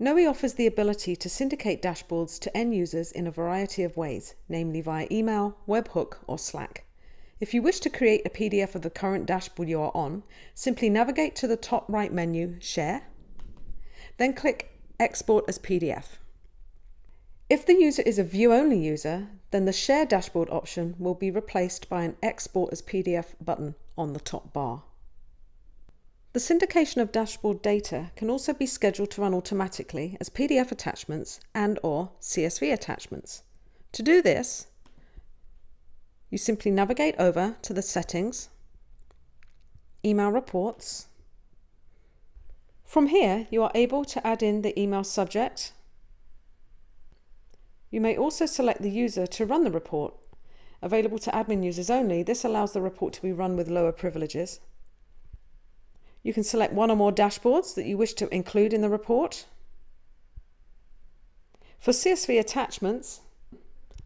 Knowi offers the ability to syndicate dashboards to end users in a variety of ways, namely via email, webhook, or Slack. If you wish to create a PDF of the current dashboard you are on, simply navigate to the top right menu, Share, then click Export as PDF. If the user is a view-only user, then the Share Dashboard option will be replaced by an Export as PDF button on the top bar. The syndication of dashboard data can also be scheduled to run automatically as PDF attachments and/or CSV attachments. To do this, you simply navigate over to the Settings, Email Reports. From here, you are able to add in the email subject. You may also select the user to run the report. Available to admin users only, this allows the report to be run with lower privileges. You can select one or more dashboards that you wish to include in the report. For CSV attachments,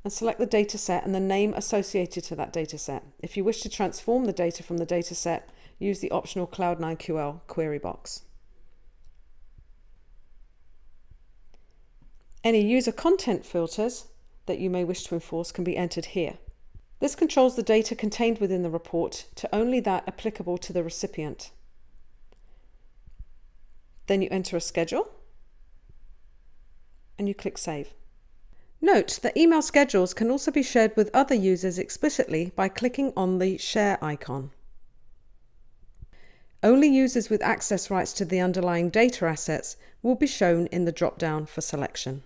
and select the dataset and the name associated to that dataset. If you wish to transform the data from the dataset, use the optional Cloud9QL query box. Any user content filters that you may wish to enforce can be entered here. This controls the data contained within the report to only that applicable to the recipient. Then you enter a schedule and you click Save. Note that email schedules can also be shared with other users explicitly by clicking on the Share icon. Only users with access rights to the underlying data assets will be shown in the drop-down for selection.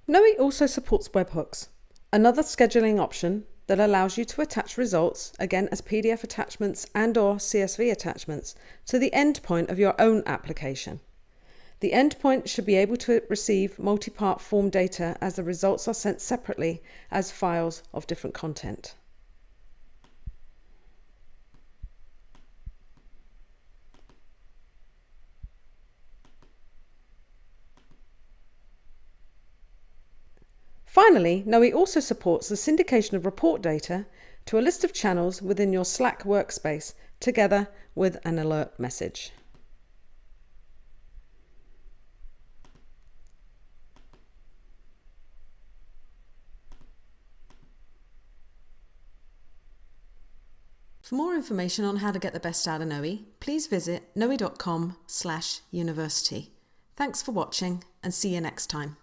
Knowi also supports webhooks, another scheduling option that allows you to attach results, again as PDF attachments and/or CSV attachments, to the endpoint of your own application. The endpoint should be able to receive multi-part form data as the results are sent separately as files of different content. Finally, Knowi also supports the syndication of report data to a list of channels within your Slack workspace, together with an alert message. For more information on how to get the best out of Knowi, please visit knowi.com/university. Thanks for watching and see you next time.